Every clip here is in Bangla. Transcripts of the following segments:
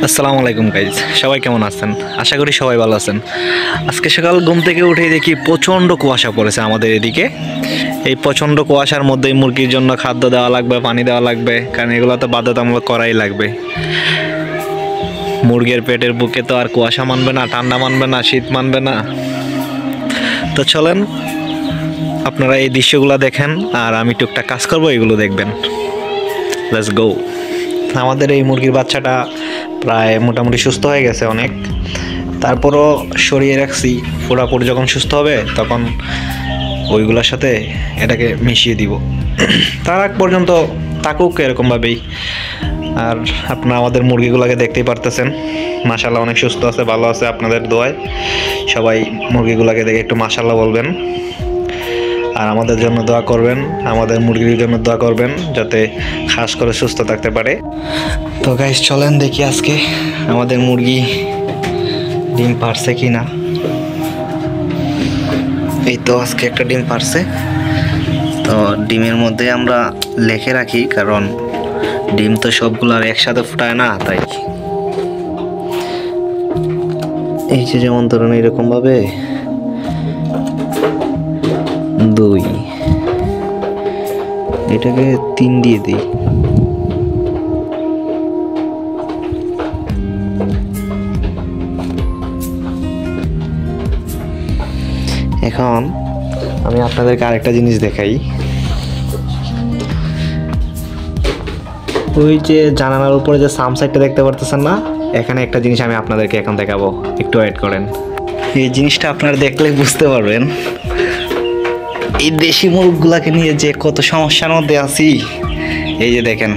আসসালামু আলাইকুম গাইজ, সবাই কেমন আছেন? আশা করি সবাই ভালো আছেন। আজকে সকাল ঘুম থেকে উঠেই দেখি প্রচণ্ড কুয়াশা পড়েছে আমাদের এদিকে। এই প্রচণ্ড কুয়াশার মধ্যেই মুরগির জন্য খাদ্য দেওয়া লাগবে, পানি দেওয়া লাগবে, কারণ এগুলো তো বাধ্যতামূলক করাই লাগবে। মুরগির পেটের বুকে তো আর কুয়াশা মানবে না, ঠান্ডা মানবে না, শীত মানবে না। তো চলেন আপনারা এই দৃশ্যগুলো দেখেন, আর আমি টুকটাক কাজ করবো, এগুলো দেখবেন। Let's go. আমাদের এই মুরগির বাচ্চাটা প্রায় মোটামুটি সুস্থ হয়ে গেছে অনেক, তারপরও সরিয়ে রাখছি। পুরোপুরি যখন সুস্থ হবে তখন ওইগুলোর সাথে এটাকে মিশিয়ে দিব। তার আগ পর্যন্ত থাকুক এরকমভাবেই। আর আপনারা আমাদের মুরগিগুলোকে দেখতেই পারতেছেন, মাশাআল্লাহ অনেক সুস্থ আছে, ভালো আছে। আপনাদের দোয়ায় সবাই মুরগিগুলোকে দেখে একটু মাশাআল্লাহ বলবেন, আর আমাদের জন্য দোয়া করবেন, আমাদের মুরগির জন্য দোয়া করবেন যাতে খাস করে সুস্থ থাকতে পারে। তো গাইস চলেন দেখি আজকে আমাদের মুরগি ডিম পারছে কি না। এই তো আজকে একটা ডিম পারছে। তো ডিমের মধ্যে আমরা লিখে রাখি, কারণ ডিম তো সবগুলো আর একসাথে ফুটায় না, তাই এই যে যেমন ধরুন এরকম ভাবে 2, এটাকে 3 দিয়ে দিই। এখন আমি আপনাদেরকে আরেকটা জিনিস দেখাই। ওই যে জানালার উপরে যে সাম সাইডটা দেখতে পারতেছেন না, এখানে একটা জিনিস আমি আপনাদেরকে এখন দেখাবো, একটু ওয়েট করেন। এই জিনিসটা আপনারা দেখলে বুঝতে পারবেন এই দেশি মুরগগুলাকে নিয়ে যে কত সমস্যার মধ্যে আছি। এই যে দেখেন,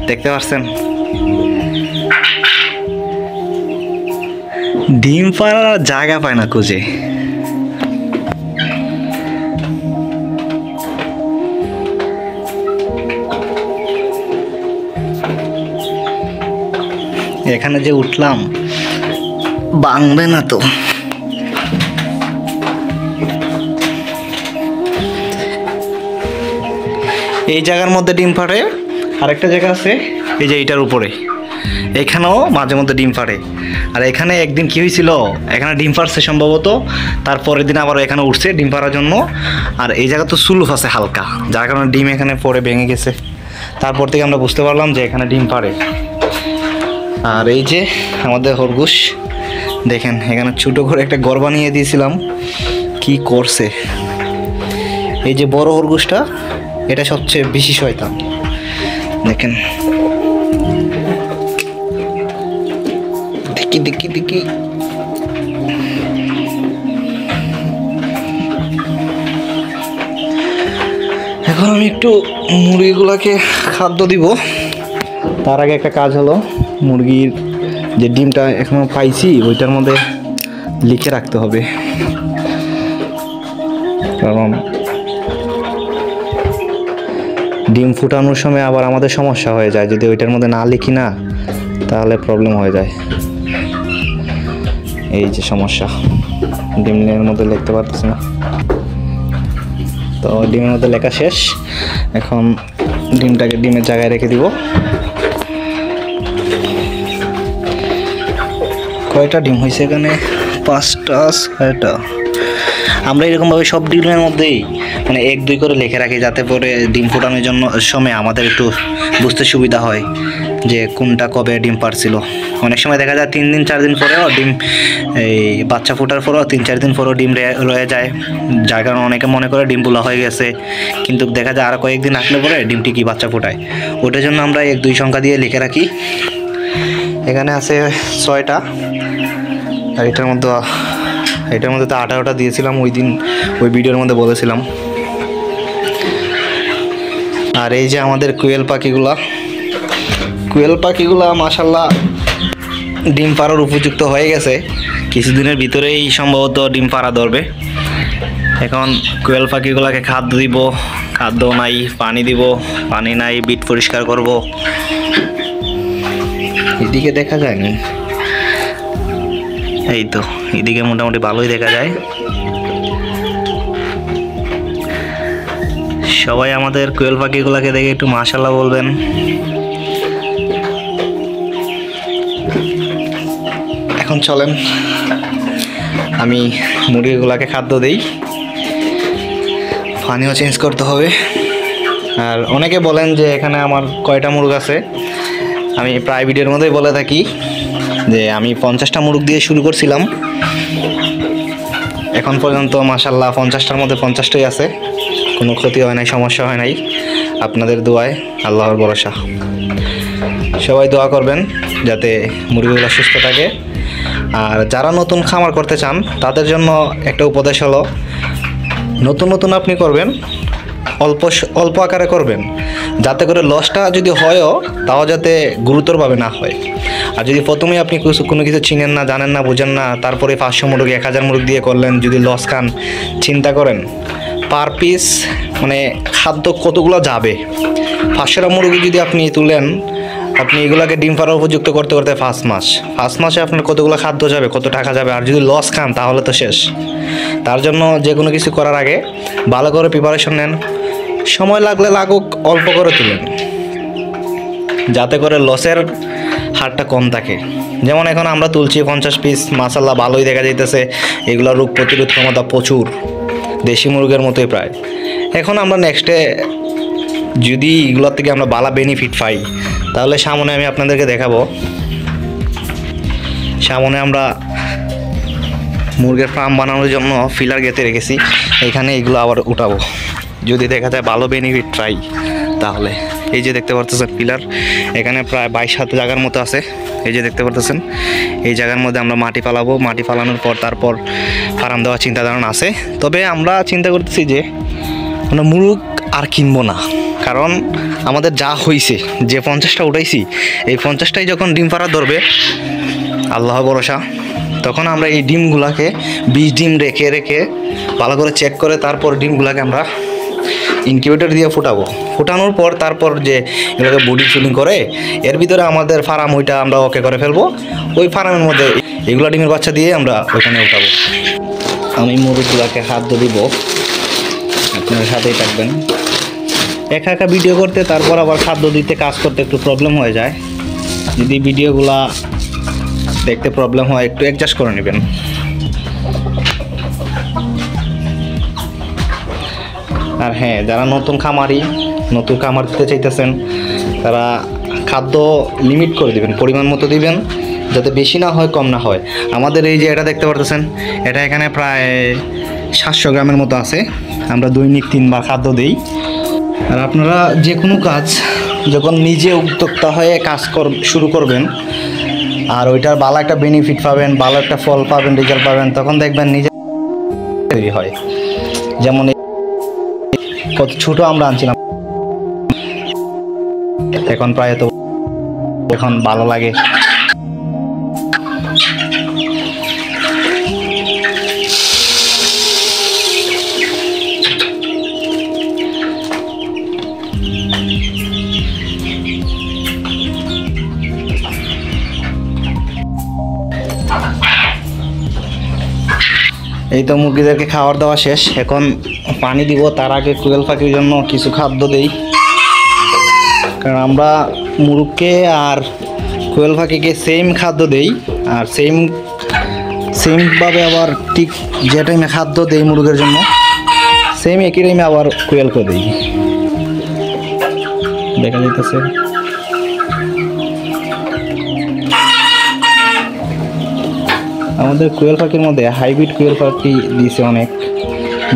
দেখতে পাচ্ছেন ডিম পাড়ার জায়গা পায় না খুঁজে। এখানে যে উঠলাম ভাঙবে না তো। এই জায়গার মধ্যে ডিম পাড়ে, আরেকটা জায়গা আছে এই যে এইটার উপরে, এখানেও মাঝে মধ্যে ডিম পাড়ে। আর এখানে একদিন কি হয়েছিল, এখানে ডিম পাড়ছে সম্ভবত, তারপরের দিন আবার এখানে উঠছে ডিম পাড়ার জন্য। আর এই জায়গা তো সুলুফ আছে হালকা, যার কারণে ডিম এখানে পরে ভেঙে গেছে। তারপর থেকে আমরা বুঝতে পারলাম যে এখানে ডিম পাড়ে। আর এই যে আমাদের খরগোশ দেখেন, এখানে ছোটো করে একটা ঘর বানিয়ে দিয়েছিলাম, কি করছে। এই যে বড় খরগোশটা, এটা সবচেয়ে বেশি শয়তান। দেখেন দেখি দেখি দেখি, এখন আমি একটু মুরগিগুলাকে খাদ্য দিব। তার আগে একটা কাজ হলো, মুরগির যে ডিমটা এখনো পাইছি ওইটার মধ্যে লিখে রাখতে হবে, কারণ ডিম ফুটানোর সময় আবার আমাদের সমস্যা হয়ে যায়। যদি ওইটার মধ্যে না লিখি না, তাহলে প্রবলেম হয়ে যায়। এই যে সমস্যা, ডিমের মধ্যে লিখতে পারতেছি না। তো ডিমের মধ্যে লেখা শেষ, এখন ডিমটাকে ডিমের জায়গায় রেখে দিব। কয়টা ডিম হয়েছে এখানে? 5টা 6টা। আমরা এরকমভাবে সব ডিমের মধ্যেই মানে 1-2 করে লিখে রাখি, যাতে করে ডিম ফোটানোর জন্য সময় আমাদের একটু বুঝতে সুবিধা হয় যে কোনটা কবে ডিম পারছিল। অনেক সময় দেখা যায় 3 দিন 4 দিন পরেও ডিম, এই বাচ্চা ফোটার পরেও 3-4 দিন পরেও ডিম রয়ে যায়, যার কারণে অনেকে মনে করে ডিম পোলা হয়ে গেছে, কিন্তু দেখা যায় আরও কয়েকদিন আসলে পরে ডিমটি কি বাচ্চা ফোটায়। ওটার জন্য আমরা 1-2 সংখ্যা দিয়ে লিখে রাখি। এখানে আছে 6টা, আর এটার মধ্যে তো 18টা দিয়েছিলাম ওই দিন, ওই ভিডিওর মধ্যে বলেছিলাম। আর এই যে আমাদের কোয়েল পাখিগুলা মাশাআল্লাহ ডিম পাড়ার উপযুক্ত হয়ে গেছে, কিছুদিনের ভিতরেই সম্ভবত ডিম পাড়া ধরবে। এখন কোয়েল পাখিগুলাকে খাদ্য দিব, খাদ্য নাই, পানি দিব, পানি নাই, বিট পরিষ্কার করব। এদিকে দেখা যায়নি, এই তো এদিকে মোটামুটি ভালোই দেখা যায়। সবাই আমাদের কোয়েল পাখিগুলোকে দেখে একটু মাশাআল্লাহ বলবেন। এখন চলেন আমি মুরগিগুলোকে খাদ্য দিই, পানিও চেঞ্জ করতে হবে। আর অনেকে বলেন যে এখানে আমার কয়টা মুরগ আছে, আমি প্রায় ভিডিওর মধ্যেই বলে থাকি যে আমি 50টা মুরগ দিয়ে শুরু করছিলাম, এখন পর্যন্ত মাশাআল্লাহ 50টার মধ্যে 50টাই আছে, কোনো ক্ষতি হয় নাই, সমস্যা হয় নাই। আপনাদের দোয়ায়, আল্লাহর ভরসা। সবাই দোয়া করবেন যাতে মুরগিগুলো সুস্থ থাকে। আর যারা নতুন খামার করতে চান তাদের জন্য একটা উপদেশ হলো, নতুন আপনি করবেন, অল্প আকারে করবেন, যাতে করে লসটা যদি হয়ও তাও যাতে গুরুতরভাবে না হয়। আর যদি প্রথমেই আপনি কোনো কিছু চিনেন না, জানেন না, বুঝেন না, তারপরে 500 মুরগি 1000 মুরগি দিয়ে করলেন, যদি লস খান, চিন্তা করেন পার পিস মানে খাদ্য কতগুলো যাবে। 500টা মুরগি যদি আপনি তুলেন, আপনি এগুলাকে ডিম পাড়া উপযুক্ত করতে করতে 5 মাসে আপনার কতগুলো খাদ্য যাবে, কত টাকা যাবে। আর যদি লস খান তাহলে তো শেষ। তার জন্য যে কোনো কিছু করার আগে ভালো করে প্রিপারেশন নেন, সময় লাগলে লাগুক, অল্প করে তুলেন, যাতে করে লসের হারটা কম থাকে। যেমন এখন আমরা তুলছি 50 পিস, মাশাআল্লাহ ভালোই দেখা যাইতেছে। এগুলো রোগ প্রতিরোধ ক্ষমতা প্রচুর, দেশি মুরগের মতোই প্রায়। এখন আমরা নেক্সটে যদি এগুলোর থেকে আমরা ভালো বেনিফিট পাই, তাহলে সামনে আমি আপনাদেরকে দেখাবো। সামনে আমরা মুরগের ফার্ম বানানোর জন্য ফিলার গেতে রেখেছি, এখানে এগুলো আবার উঠাবো। যদি দেখা যায় ভালো বেনিফিট পাই তাহলে। এই যে দেখতে পারতেছেন পিলার, এখানে প্রায় 22 জায়গার মতো আছে। এই যে দেখতে পারতেছেন, এই জায়গার মধ্যে আমরা মাটি ফালাবো। মাটি ফালানোর পর তারপর ফার্ম দেওয়ার চিন্তা ধারণা আছে। তবে আমরা চিন্তা করতেছি যে আমরা মুরগ আর কিনবো না, কারণ আমাদের যা হয়েছে, যে 50টা উঠাইছি, এই 50টাই যখন ডিম পাড়া ধরবে, আল্লাহ ভরসা, তখন আমরা এই ডিমগুলাকে 20 ডিম রেখে ভালো করে চেক করে তারপর ডিমগুলাকে আমরা ইনকিউবেটর দিয়ে ফুটানোর পর তারপর যে এগুলোকে বডি ফিলিং করে এর ভিতরে আমাদের ফার্ম ওইটা আমরা ওকে করে ফেলবো। ওই ফার্মের মধ্যে এগুলো ডিমের বাচ্চা দিয়ে আমরা ওইখানে উঠাবো। আমি মুরগিগুলোকে খাদ্য দিব, আপনার সাথেই থাকবেন। একা ভিডিও করতে তারপর আবার খাদ্য দিতে কাজ করতে একটু প্রবলেম হয়ে যায়। যদি ভিডিওগুলা দেখতে প্রবলেম হয় একটু অ্যাডজাস্ট করে নেবেন। আর হ্যাঁ, যারা নতুন খামার দিতে চাইতেছেন তারা খাদ্য লিমিট করে দিবেন, পরিমাণ মতো দিবেন, যাতে বেশি না হয় কম না হয়। আমাদের এই যে এটা দেখতে পারতেছেন, এটা এখানে প্রায় 700 গ্রামের মতো আছে। আমরা দৈনিক 3 বার খাদ্য দিই। আর আপনারা যে কোনো কাজ যখন নিজে উদ্যোক্তা হয়ে কাজ শুরু করবেন আর ওইটার ভালো একটা বেনিফিট পাবেন, ভালো একটা ফল পাবেন, রেজাল্ট পাবেন, তখন দেখবেন নিজে তৈরি হয়। যেমন কত ছোট আমরা আনছিলাম, এখন প্রায় তো এখন ভালো লাগে। এই তো মুরগিদেরকে খাবার দেওয়া শেষ, এখন পানি দিব। তার আগে কোয়েল পাখির জন্য কিছু খাদ্য দেই, কারণ আমরা মুরগকে আর কোয়েল পাখিকে সেম খাদ্য দেই। আর সেমভাবে আবার ঠিক যে টাইমে খাদ্য দেই মুরগের জন্য, সেম একই টাইমে আবার কোয়েলকে দেই। দেখা যাইতেছে আমাদের কোয়েল পাখির মধ্যে হাইব্রিড কোয়েল পাখি দিয়েছে অনেক,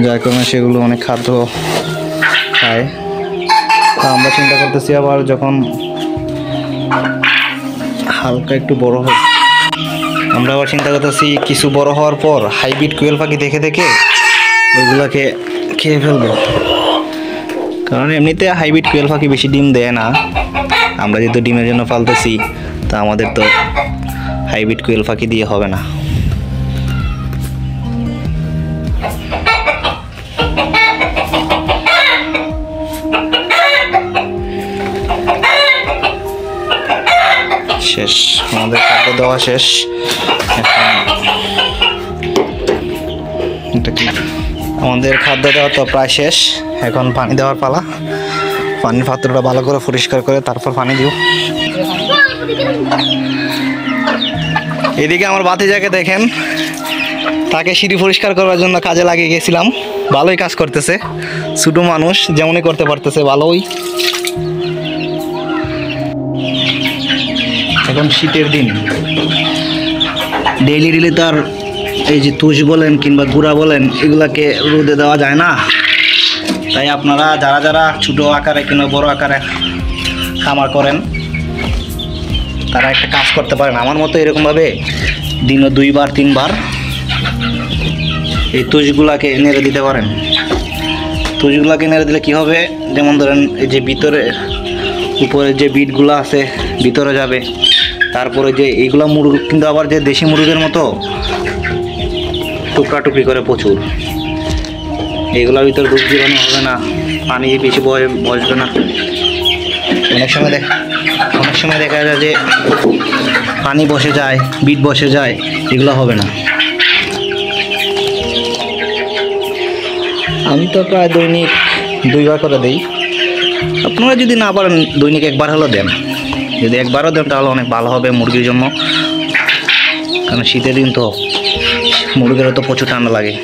যার কারণে সেগুলো অনেক খাদ্য খায়। তা আমরা চিন্তা করতেছি আবার যখন হালকা একটু বড় হয়, আমরা আবার চিন্তা করতেছি কিছু বড় হওয়ার পর হাইব্রিড কোয়েল পাখি দেখে ওইগুলোকে খেয়ে ফেলবো। কারণ এমনিতে হাইব্রিড কোয়েল পাখি বেশি ডিম দেয় না, আমরা যেহেতু ডিমের জন্য পালতেছি, তা আমাদের তো হাইব্রিড কোয়েল পাখি দিয়ে হবে না। শেষ, আমাদের খাদ্য দেওয়া শেষ। আমাদের খাদ্য দেওয়া তো প্রায় শেষ, এখন পানি দেওয়ার পালা। পানির পাত্রটা ভালো করে পরিষ্কার করে তারপর পানি দিব। এদিকে আমার ভাতিজাকে দেখেন, তাকে সিঁড়ি পরিষ্কার করার জন্য কাজে লাগিয়ে গেছিলাম। ভালোই কাজ করতেছে, ছোট মানুষ যেমনই করতে পারতেছে ভালোই। এখন শীতের দিন, ডেইলি তো আর এই যে তুষ বলেন কিংবা গুঁড়া বলেন এগুলাকে রোদে দেওয়া যায় না। তাই আপনারা যারা যারা ছোটো আকারে কিংবা বড় আকারে খামার করেন তারা একটা কাজ করতে পারেন আমার মতো, এরকমভাবে দিনে 2 বার 3 বার এই তুষগুলাকে নেড়ে দিতে পারেন। তুষগুলাকে নেড়ে দিলে কী হবে, যেমন ধরেন এই যে ভিতরে উপরে যে বিটগুলো আছে ভিতরে যাবে, তারপরে যে এইগুলা মুরগ কিন্তু আবার যে দেশি মুরগের মতো টুকরা টুকরি করে প্রচুর, এইগুলোর ভিতরে দুধ জীবাণু হবে না, পানি বেশি বসবে না। অনেক সময় দেখা যায় যে পানি বসে যায়, বিট বসে যায়, এগুলো হবে না। আমি তো প্রায় দৈনিক 2 বার করে দিই। আপনারা যদি না পারেন দৈনিক 1 বার হলেও দেন, যদি 1 বারও দেন তাহলে অনেক ভালো হবে মুরগির জন্য, কারণ শীতের দিন তো মুরগিরও তো প্রচুর ঠান্ডা লাগে।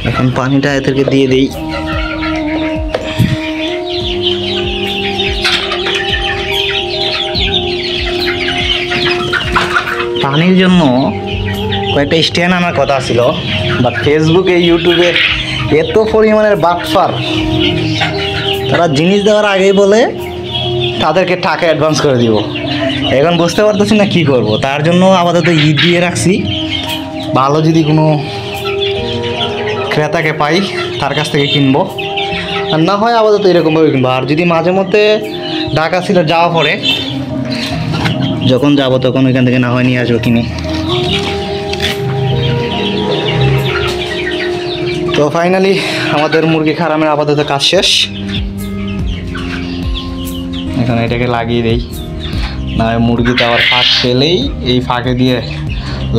এখন পানিটা এদেরকে দিয়ে দিই। পানির জন্য কয়েকটা স্ট্যান্ড আনার কথা ছিল, বা ফেসবুকে ইউটিউবে এত পরিমাণের বাটফার, তারা জিনিস দেওয়ার আগেই বলে তাদেরকে টাকা অ্যাডভান্স করে দিব। এখন বুঝতে পারতেছি না কি করব, তার জন্য আপাতত দিয়ে রাখছি। ভালো যদি কোনো ক্রেতাকে পাই তার কাছ থেকে কিনবো, আর না হয় আপাতত এরকমভাবে কিনবো। আর যদি মাঝে মধ্যে ঢাকা ছিল যাওয়া পড়ে, যখন যাবো তখন ওইখান থেকে না হয় নিয়ে আসবো কিনে। তো ফাইনালি আমাদের মুরগি খারামের আপাতত কাজ শেষ। এখন এটাকে লাগিয়ে দেই, না হয় মুরগিতে আবার ফাঁক পেলেই এই ফাঁকে দিয়ে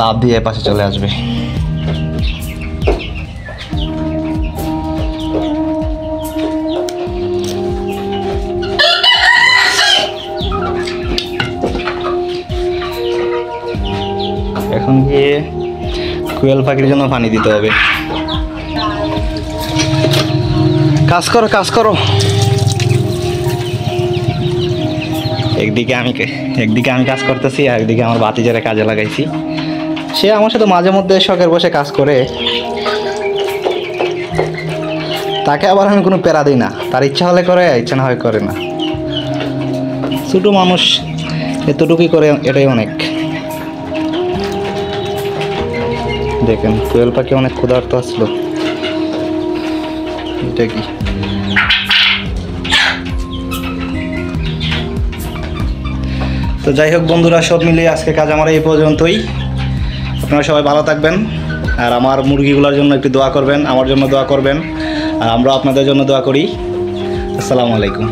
লাফ দিয়ে পাশে চলে আসবে। এখন গিয়ে কোয়েল পাখির জন্য পানি দিতে হবে। কাজ করো। একদিকে আমি কাজ করতেছি, আর একদিকে আমার ভাতিজারে কাজে লাগাইছি। সে আমার সাথে মাঝে মধ্যে শখের বসে কাজ করে, তাকে আবার আমি কোনো প্যারা দিই না। তার ইচ্ছা হলে করে, ইচ্ছা না হয় করে না। ছোটো মানুষ এতটুকুই করে, এটাই অনেক। দেখেন কোয়েল পাখি অনেক ক্ষুধার্ত আসলো। এটা কি তো যাই হোক বন্ধুরা, সব মিলিয়ে আজকে কাজ আমার এই পর্যন্তই। আপনারা সবাই ভালো থাকবেন, আর আমার মুরগিগুলোর জন্য একটু দোয়া করবেন, আমার জন্য দোয়া করবেন, আর আমরা আপনাদের জন্য দোয়া করি। আসসালামু আলাইকুম।